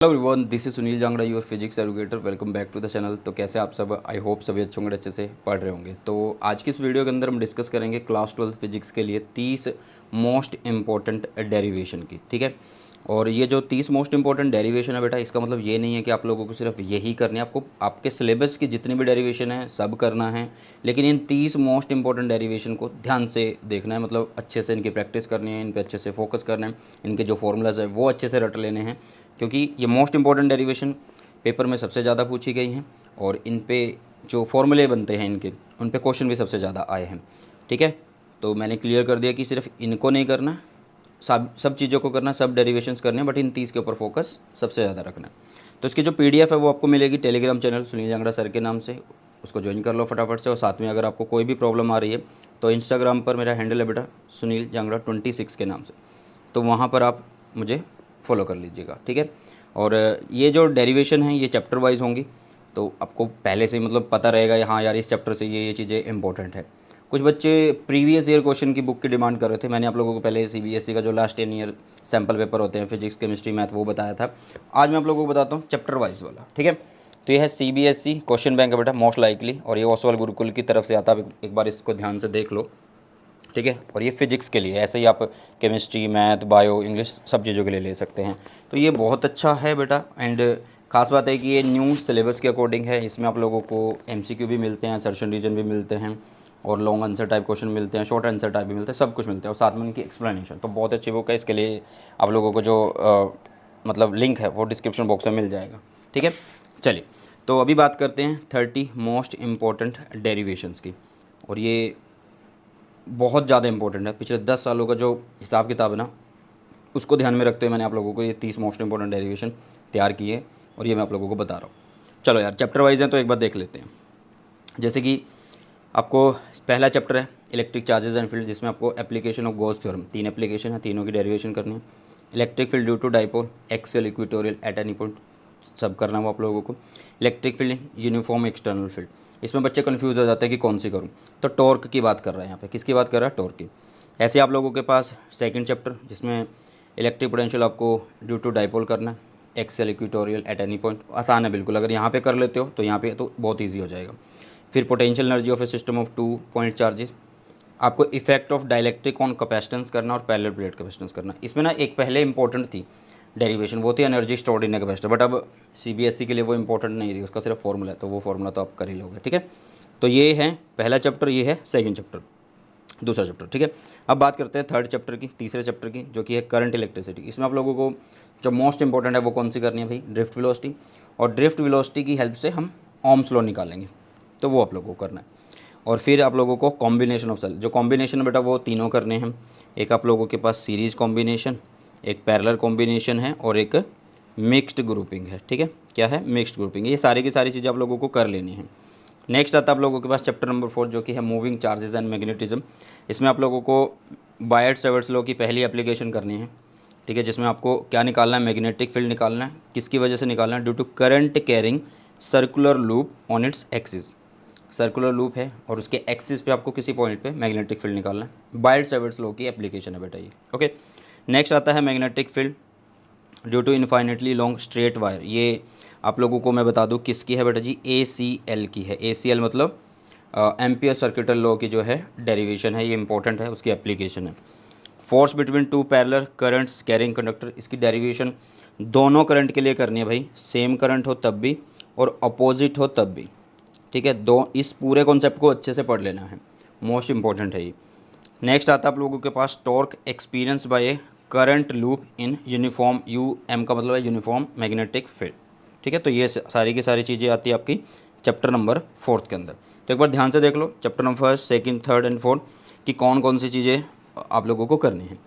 Hello everyone, this is Sunil Jangra, your physics educator. Welcome back to the channel. तो कैसे आप सब? आई होप सभी अच्छे होंगे, अच्छे से पढ़ रहे होंगे। तो आज की इस वीडियो के अंदर हम डिस्कस करेंगे क्लास 12 फिजिक्स के लिए 30 मोस्ट इंपॉर्टेंट डेरिवेशन की। ठीक है। और ये जो 30 मोस्ट इंपॉर्टेंट डेरिवेशन है बेटा, इसका मतलब ये नहीं है कि आप लोगों को सिर्फ यही करनी है। आपको आपके सिलेबस की जितनी भी डेरिवेशन है सब करना है, लेकिन इन 30 मोस्ट इंपॉर्टेंट डेरिवेशन को ध्यान से देखना है। मतलब अच्छे से इनकी प्रैक्टिस करनी है, इन पर अच्छे से फोकस करना है, इनके जो फॉर्मूलाज है वो अच्छे से रट लेने हैं, क्योंकि ये मोस्ट इंपॉर्टेंट डेरिवेशन पेपर में सबसे ज़्यादा पूछी गई हैं और इन पे जो फॉर्मूले बनते हैं इनके, उन पे क्वेश्चन भी सबसे ज़्यादा आए हैं। ठीक है। तो मैंने क्लियर कर दिया कि सिर्फ इनको नहीं करना, सब चीज़ों को करना, सब डेरिवेशंस करने हैं, बट इन 30 के ऊपर फोकस सबसे ज़्यादा रखना है। तो इसकी जो PDF है वो आपको मिलेगी Telegram channel Sunil Jangra sir के नाम से, उसको ज्वाइन कर लो फटाफट से। और साथ में अगर आपको कोई भी प्रॉब्लम आ रही है तो इंस्टाग्राम पर मेरा हैंडल है बेटा सुनील जांगड़ा 26 के नाम से, तो वहाँ पर आप मुझे फॉलो कर लीजिएगा। ठीक है। और ये जो डेरिवेशन है ये चैप्टर वाइज होंगी, तो आपको पहले से ही मतलब पता रहेगा हाँ यार इस चैप्टर से ये चीज़ें इंपॉर्टेंट है। कुछ बच्चे प्रीवियस ईयर क्वेश्चन की बुक की डिमांड कर रहे थे। मैंने आप लोगों को पहले CBSE का जो लास्ट 10 ईयर सैम्पल पेपर होते हैं फिजिक्स केमिस्ट्री मैथ वो बताया था। आज मैं आप लोगों को बताता हूँ चैप्टर वाइज वाला। ठीक है। तो ये है CBSE क्वेश्चन बैंक है बेटा मोस्ट लाइकली, और ये ओसवाल गुरुकुल की तरफ से आता है। एक बार इसको ध्यान से देख लो। ठीक है। और ये फिजिक्स के लिए, ऐसे ही आप केमिस्ट्री मैथ बायो इंग्लिश सब चीज़ों के लिए ले सकते हैं। तो ये बहुत अच्छा है बेटा। एंड खास बात है कि ये न्यू सिलेबस के अकॉर्डिंग है। इसमें आप लोगों को MCQ भी मिलते हैं, सर्शन रीजन भी मिलते हैं, और लॉन्ग आंसर टाइप क्वेश्चन मिलते हैं, शॉर्ट आंसर टाइप भी मिलते हैं, सब कुछ मिलते हैं, और साथ में उनकी एक्सप्लेनेशन। तो बहुत अच्छी बुक है। इसके लिए आप लोगों को जो मतलब लिंक है वो डिस्क्रिप्शन बॉक्स में मिल जाएगा। ठीक है। चलिए, तो अभी बात करते हैं 30 मोस्ट इम्पॉर्टेंट डेरिवेशंस की। और ये बहुत ज़्यादा इंपॉर्टेंट है। पिछले 10 सालों का जो हिसाब किताब है ना, उसको ध्यान में रखते हुए मैंने आप लोगों को ये 30 मोस्ट इंपॉर्टेंट डेरिवेशन तैयार किए है, और ये मैं आप लोगों को बता रहा हूँ। चलो यार, चैप्टर वाइज है तो एक बार देख लेते हैं। जैसे कि आपको पहला चैप्टर है इलेक्ट्रिक चार्जेस एंड फील्ड, जिसमें आपको application of Gauss theorem, 3 application है, तीनों की डेरिवेशन करनी है। Electric field due to dipole, axial, equatorial, at any point, सब करना है वो आप लोगों को। Electric field uniform external field, इसमें बच्चे कन्फ्यूज़ हो जाते हैं कि कौन सी करूँ। तो टॉर्क की बात कर रहा है यहाँ पे। किसकी बात कर रहा है? टॉर्क की। ऐसे आप लोगों के पास सेकंड चैप्टर, जिसमें इलेक्ट्रिक पोटेंशियल आपको ड्यू टू डाइपोल करना है, axial, equatorial, at any point. आसान है बिल्कुल, अगर यहाँ पे कर लेते हो तो यहाँ पे तो बहुत ईजी हो जाएगा। फिर potential energy of a system of 2 point charges, आपको effect of dielectric on capacitance करना और पैरेलल प्लेट कैपेसिटेंस करना। इसमें ना एक पहले इंपॉर्टेंट थी डेरिवेशन, वो थी energy stored in a capacitor, but अब CBSE के लिए वो इंपॉर्टेंट नहीं थी, उसका सिर्फ फॉर्मूला है, तो वो फॉर्मूला तो आप कर ही लोगे। ठीक है। तो ये है पहला चैप्टर, ये है सेकंड चैप्टर, दूसरा चैप्टर। ठीक है। अब बात करते हैं थर्ड चैप्टर की, तीसरे चैप्टर की, जो कि है करंट इलेक्ट्रिसिटी। इसमें आप लोगों को जो मोस्ट इंपॉर्टेंट है वो कौन सी करनी है भाई? Drift velocity. और ड्रिफ्ट वेलोसिटी की हेल्प से हम ओम्स लॉ निकालेंगे, तो वो आप लोगों को करना है। और फिर आप लोगों को कॉम्बिनेशन ऑफ सेल, जो कॉम्बिनेशन है बेटा वो तीनों करने हैं। एक आप लोगों के पास सीरीज कॉम्बिनेशन, एक पैरेलल कॉम्बिनेशन है, और एक मिक्स्ड ग्रुपिंग है। ठीक है। क्या है? Mixed grouping. ये सारी की सारी चीज़ें आप लोगों को कर लेनी है। नेक्स्ट आता है आप लोगों के पास चैप्टर नंबर 4, जो कि है मूविंग चार्जेस एंड मैग्नेटिज्म। इसमें आप लोगों को बायट सेवर्ट्स लॉ की पहली एप्लीकेशन करनी है। ठीक है। जिसमें आपको क्या निकालना है? मैग्नेटिक फील्ड निकालना है। किसकी वजह से निकालना है? Due to current carrying circular loop on its axis. Circular loop है और उसके एक्सिस पे आपको किसी पॉइंट पे मैग्नेटिक फील्ड निकालना है। बायट सेवर्ट्स लॉ की एप्लीकेशन है बेटा ये। ओके। नेक्स्ट आता है magnetic field due to infinitely long straight wire. ये आप लोगों को मैं बता दूं किसकी है बेटा जी? ACL की है। ACL मतलब एम्पियर सर्किटल लॉ की जो है डेरिवेशन है, ये इंपॉर्टेंट है, उसकी एप्लीकेशन है। Force between two parallel currents carrying conductor, इसकी डेरिवेशन दोनों करंट के लिए करनी है भाई, सेम करंट हो तब भी और अपोजिट हो तब भी। ठीक है। इस पूरे कॉन्सेप्ट को अच्छे से पढ़ लेना है, मोस्ट इंपॉर्टेंट है ये। नेक्स्ट आता है आप लोगों के पास torque experienced by a current loop in uniform, UM का मतलब है यूनिफॉर्म मैग्नेटिक फील्ड। ठीक है। तो ये सारी की सारी चीज़ें आती है आपकी चैप्टर नंबर 4 के अंदर। तो एक बार ध्यान से देख लो chapter number 1, second, third and fourth कि कौन कौन सी चीज़ें आप लोगों को करनी है।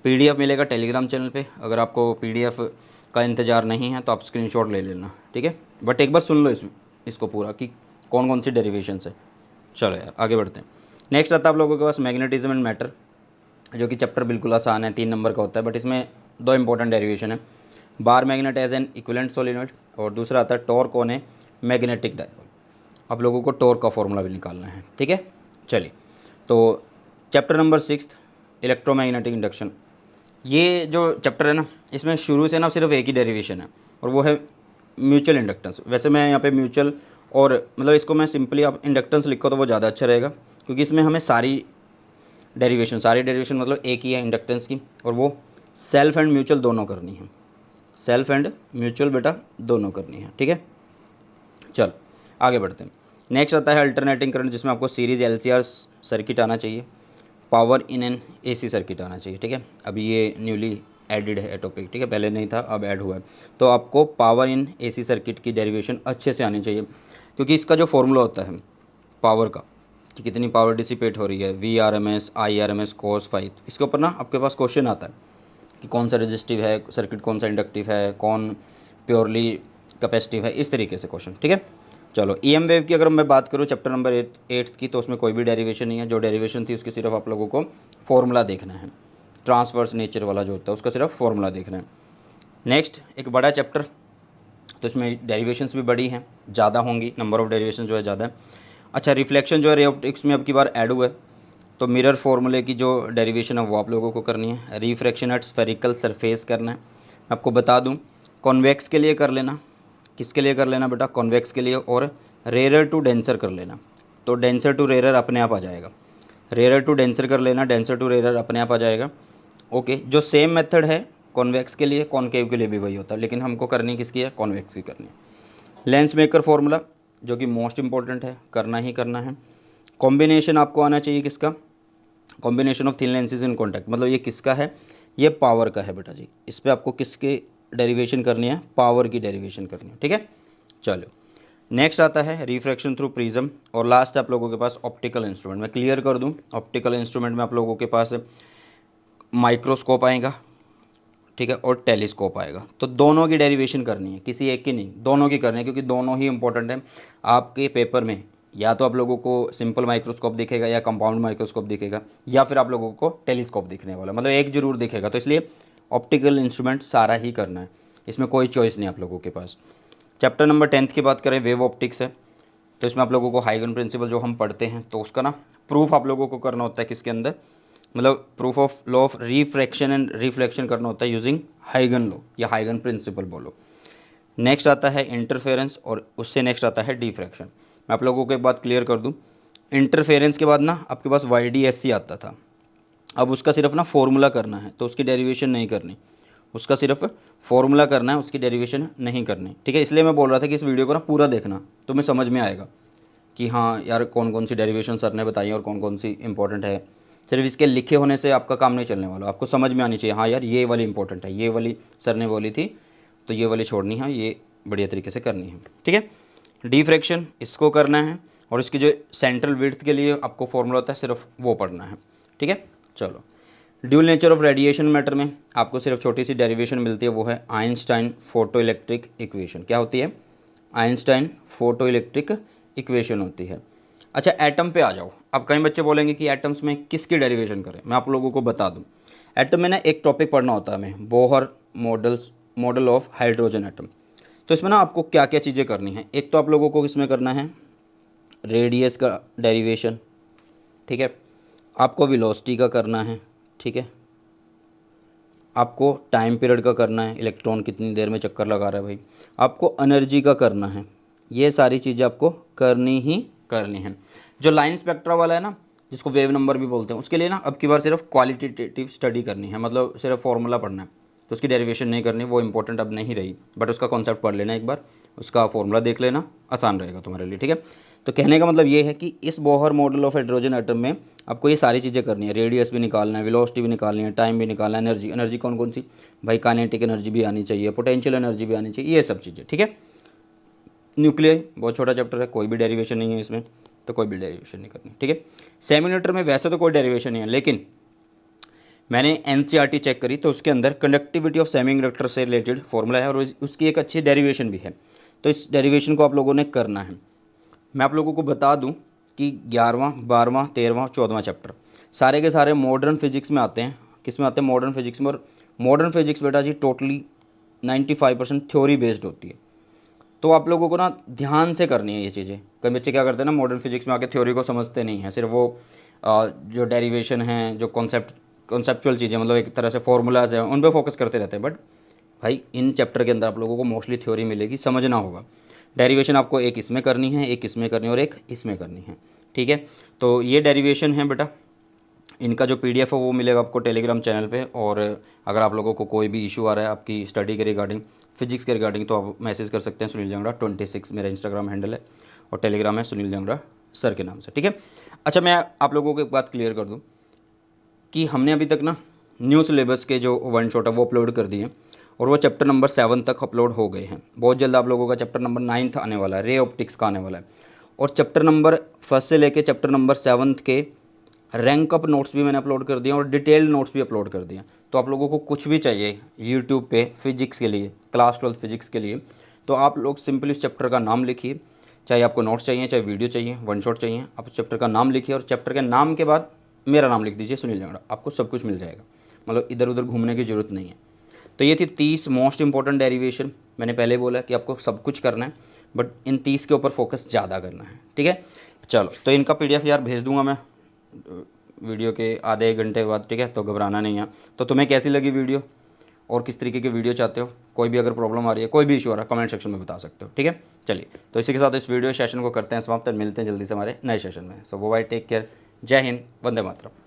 PDF मिलेगा टेलीग्राम चैनल पे। अगर आपको PDF का इंतज़ार नहीं है तो आप स्क्रीनशॉट ले लेना। ठीक है। बट एक बार सुन लो इसको पूरा कि कौन कौन सी डेरिवेशंस है। चलो यार आगे बढ़ते हैं। नेक्स्ट आता है आप लोगों के पास मैग्नेटिज्म एंड मैटर, जो कि चैप्टर बिल्कुल आसान है, 3 नंबर का होता है, बट इसमें 2 इंपॉर्टेंट डेरिवेशन है। Bar magnet as an equivalent solenoid, और दूसरा आता है torque on a magnetic dipole. आप लोगों को टॉर्क का फॉर्मूला भी निकालना है। ठीक है। चलिए, तो चैप्टर नंबर 6 इलेक्ट्रोमैग्नेटिक इंडक्शन। ये जो चैप्टर है ना, इसमें शुरू से ना सिर्फ एक ही डेरिवेशन है, और वो है म्यूचुअल इंडक्टेंस। वैसे मैं यहाँ पे म्यूचुअल और मतलब इसको मैं सिंपली आप इंडक्टेंस लिखो तो वो ज़्यादा अच्छा रहेगा, क्योंकि इसमें हमें सारी डेरिवेशन मतलब एक ही है इंडक्टेंस की, और वो सेल्फ एंड म्यूचुअल दोनों करनी है। सेल्फ एंड म्यूचुअल बेटा दोनों करनी है, ठीक है। चल आगे बढ़ते हैं। नेक्स्ट आता है अल्टरनेटिंग करंट, जिसमें आपको सीरीज एलसीआर सर्किट आना चाहिए, power in an AC circuit आना चाहिए, ठीक है। अभी ये न्यूली एडिड है टॉपिक, ठीक है, पहले नहीं था अब ऐड हुआ है। तो आपको पावर इन एसी सर्किट की डेरिवेशन अच्छे से आनी चाहिए, क्योंकि इसका जो फॉर्मूला होता है पावर का कि कितनी पावर डिसिपेट हो रही है, V R M S I R M S cos phi, इसके ऊपर ना आपके पास क्वेश्चन आता है कि कौन सा रजिस्टिव है सर्किट, कौन सा इंडक्टिव है, कौन प्योरली कैपेसिटिव है, इस तरीके से क्वेश्चन, ठीक है। चलो ईएम वेव की अगर मैं बात करूँ चैप्टर नंबर 8 की, तो उसमें कोई भी डेरिवेशन नहीं है। जो डेरिवेशन थी उसकी सिर्फ आप लोगों को फॉर्मूला देखना है, ट्रांसवर्स नेचर वाला जो होता है उसका सिर्फ फॉर्मूला देखना है। नेक्स्ट एक बड़ा चैप्टर, तो इसमें डेरिवेशंस भी बड़ी हैं, ज़्यादा होंगी, नंबर ऑफ डेरिवेशन जो है ज़्यादा है। अच्छा रिफ्लेक्शन जो है रे ऑप्टिक्स में अब की बार ऐड हुआ है, तो मिरर फार्मूले की जो डेरिवेशन है वो आप लोगों को करनी है। रिफ्रैक्शन एट स्फेरिकल सरफेस करना है। आपको बता दूं कॉन्वेक्स के लिए कर लेना, किसके लिए कर लेना बेटा, कॉन्वेक्स के लिए, और रेयर टू डेंसर कर लेना। तो डेंसर टू रेयर अपने आप आ जाएगा, रेयर टू डेंसर कर लेना, डेंसर टू रेयर अपने आप आ जाएगा। ओके, जो सेम मेथड है कॉन्वेक्स के लिए कॉनकेव के लिए भी वही होता है, लेकिन हमको करनी किसकी है, कॉन्वेक्स की करनी है। लेंस मेकर फार्मूला जो कि मोस्ट इंपॉर्टेंट है, करना ही करना है। कॉम्बिनेशन आपको आना चाहिए किसका, combination of thin lenses in contact, मतलब ये किसका है, ये पावर का है बेटा जी। इस पर आपको किसके डेरिवेशन करनी है, पावर की डेरिवेशन करनी है, ठीक है। चलो नेक्स्ट आता है रिफ्रैक्शन थ्रू प्रिज्म, और लास्ट आप लोगों के पास ऑप्टिकल इंस्ट्रूमेंट। मैं क्लियर कर दूं, ऑप्टिकल इंस्ट्रूमेंट में आप लोगों के पास माइक्रोस्कोप आएगा, ठीक है, और टेलीस्कोप आएगा। तो दोनों की डेरिवेशन करनी है, किसी एक की नहीं, दोनों की करनी है, क्योंकि दोनों ही इंपॉर्टेंट है आपके पेपर में। या तो आप लोगों को सिंपल माइक्रोस्कोप दिखेगा या कंपाउंड माइक्रोस्कोप दिखेगा, या फिर आप लोगों को टेलीस्कोप दिखने वाला, मतलब एक जरूर दिखेगा। तो इसलिए ऑप्टिकल इंस्ट्रूमेंट सारा ही करना है, इसमें कोई चॉइस नहीं आप लोगों के पास। चैप्टर नंबर 10 की बात करें, वेव ऑप्टिक्स है, तो इसमें आप लोगों को हाइगन प्रिंसिपल जो हम पढ़ते हैं, तो उसका ना प्रूफ आप लोगों को करना होता है किसके अंदर, मतलब proof of law of refraction and reflection करना होता है यूजिंग हाइगन लॉ या हाइगन प्रिंसिपल बोलो। नेक्स्ट आता है इंटरफेरेंस, और उससे नेक्स्ट आता है डिफ्रैक्शन। मैं आप लोगों को एक बात क्लियर कर दूं, इंटरफेरेंस के बाद ना आपके पास YDSC आता था, अब उसका सिर्फ ना फॉर्मूला करना है, तो उसकी डेरिवेशन नहीं करनी, उसका सिर्फ फॉर्मूला करना है, उसकी डेरिवेशन नहीं करनी, ठीक है। इसलिए मैं बोल रहा था कि इस वीडियो को ना पूरा देखना, तो मैं समझ में आएगा कि हाँ यार कौन कौन सी डेरिवेशन सर ने बताई और कौन कौन सी इंपॉर्टेंट है। सिर्फ इसके लिखे होने से आपका काम नहीं चलने वाला, आपको समझ में आनी चाहिए, हाँ यार ये वाली इंपॉर्टेंट है, ये वाली सर ने बोली थी तो ये वाली छोड़नी है, ये बढ़िया तरीके से करनी है, ठीक है। डिफ्रैक्शन इसको करना है, और इसकी जो सेंट्रल विड्थ के लिए आपको फॉर्मूला होता है सिर्फ वो पढ़ना है, ठीक है। चलो dual nature of radiation matter में आपको सिर्फ छोटी सी डेरिवेशन मिलती है, वो है आइंस्टाइन फोटो इलेक्ट्रिक इक्वेशन। क्या होती है, आइंस्टाइन फोटो इलेक्ट्रिक इक्वेशन होती है। अच्छा एटम पे आ जाओ, अब कई बच्चे बोलेंगे कि एटम्स में किसकी डेरिवेशन करें, मैं आप लोगों को बता दूं, एटम में ना एक टॉपिक पढ़ना होता है हमें, Bohr model of hydrogen atom. तो इसमें ना आपको क्या क्या चीज़ें करनी है, एक तो आप लोगों को इसमें करना है रेडियस का डेरिवेशन, ठीक है, आपको वेलोसिटी का करना है, ठीक है, आपको टाइम पीरियड का करना है, इलेक्ट्रॉन कितनी देर में चक्कर लगा रहा है भाई, आपको एनर्जी का करना है, ये सारी चीज़ें आपको करनी ही करनी है। जो लाइन स्पेक्ट्रा वाला है ना, जिसको वेव नंबर भी बोलते हैं, उसके लिए ना अब की बार सिर्फ क्वालिटेटिव स्टडी करनी है, मतलब सिर्फ फॉर्मूला पढ़ना है, तो उसकी डेरिवेशन नहीं करनी, वो इंपॉर्टेंट अब नहीं रही, बट उसका कॉन्सेप्ट पढ़ लेना एक बार, उसका फॉर्मूला देख लेना, आसान रहेगा तुम्हारे लिए, ठीक है। तो कहने का मतलब ये है कि इस Bohr model of hydrogen atom में आपको ये सारी चीज़ें करनी है, रेडियस भी निकालना है, वेलोसिटी भी निकालनी है, टाइम भी निकालना है, एनर्जी कौन कौन सी भाई, काइनेटिक एनर्जी भी आनी चाहिए, पोटेंशियल एनर्जी भी आनी चाहिए, ये सब चीज़ें, ठीक है। न्यूक्लियर बहुत छोटा चैप्टर है, कोई भी डेरिवेशन नहीं है इसमें, तो कोई भी डेरिवेशन नहीं करनी, ठीक है। सेमीकंडक्टर में वैसे तो कोई डेरिवेशन नहीं है, लेकिन मैंने NCERT चेक करी तो उसके अंदर कंडक्टिविटी ऑफ सेमीकंडक्टर से रिलेटेड फॉर्मूला है, और उसकी एक अच्छी डेरिवेशन भी है, तो इस डेरिवेशन को आप लोगों ने करना है। मैं आप लोगों को बता दूं कि 11वां 12वां 13वां 14वां चैप्टर सारे के सारे मॉडर्न फिजिक्स में आते हैं, किस में आते हैं, मॉडर्न फिजिक्स में। और मॉडर्न फिजिक्स बेटा जी टोटली 95% थ्योरी बेस्ड होती है, तो आप लोगों को ना ध्यान से करनी है ये चीज़ें। कई बच्चे क्या करते हैं ना, मॉडर्न फिजिक्स में आके थ्योरी को समझते नहीं हैं, सिर्फ वो जो डेरिवेशन है, जो कॉन्सेप्चुअल चीज़ें, मतलब एक तरह से फॉर्मूलाज हैं, उन पर फोकस करते रहते हैं, बट भाई इन चैप्टर के अंदर आप लोगों को मोस्टली थ्योरी मिलेगी, समझना होगा। डेरिवेशन आपको एक इसमें करनी है, एक इसमें करनी है और एक इसमें करनी है, ठीक है। तो ये डेरिवेशन है बेटा, इनका जो पीडीएफ है वो मिलेगा आपको टेलीग्राम चैनल पे। और अगर आप लोगों को कोई भी इशू आ रहा है आपकी स्टडी के रिगार्डिंग, फिजिक्स के रिगार्डिंग, तो आप मैसेज कर सकते हैं। सुनील जंगड़ा 26 मेरा इंस्टाग्राम हैंडल है और टेलीग्राम है सुनील जंगड़ा सर के नाम से, ठीक है। अच्छा, मैं आप लोगों को एक बात क्लियर कर दूँ कि हमने अभी तक ना न्यू सिलेबस के जो वन शॉट है वो अपलोड कर दिए हैं और वो चैप्टर नंबर 7 तक अपलोड हो गए हैं। बहुत जल्द आप लोगों का चैप्टर नंबर 9 आने वाला है, रे ऑप्टिक्स का आने वाला है। और चैप्टर नंबर 1 से लेके चैप्टर नंबर 7 के रैंक अप नोट्स भी मैंने अपलोड कर दिए और डिटेल्ड नोट्स भी अपलोड कर दिए। तो आप लोगों को कुछ भी चाहिए यूट्यूब पे फिजिक्स के लिए, क्लास 12 फिजिक्स के लिए, तो आप लोग सिंपली उस चैप्टर का नाम लिखिए। चाहे आपको नोट्स चाहिए, चाहे वीडियो चाहिए, वन शॉट चाहिए, आप उस चैप्टर का नाम लिखिए और चैप्टर के नाम के बाद मेरा नाम लिख दीजिए सुनील जंगड़ा, आपको सब कुछ मिल जाएगा। मतलब इधर उधर घूमने की ज़रूरत नहीं है। तो ये थी 30 मोस्ट इंपॉर्टेंट डेरिवेशन। मैंने पहले बोला कि आपको सब कुछ करना है बट इन 30 के ऊपर फोकस ज़्यादा करना है, ठीक है। चलो, तो इनका पीडीएफ यार भेज दूंगा मैं वीडियो के आधे एक घंटे बाद, ठीक है। तो घबराना नहीं है। तो तुम्हें कैसी लगी वीडियो और किस तरीके की वीडियो चाहते हो, कोई भी अगर प्रॉब्लम आ रही है, कोई भी इशू आ रहा है, कमेंट सेक्शन में बता सकते हो, ठीक है। चलिए, तो इसी के साथ इस वीडियो सेशन को करते हैं समाप्त। मिलते हैं जल्दी से हमारे नए सेशन में। सो बाय, टेक केयर, जय हिंद, वंदे मातरम।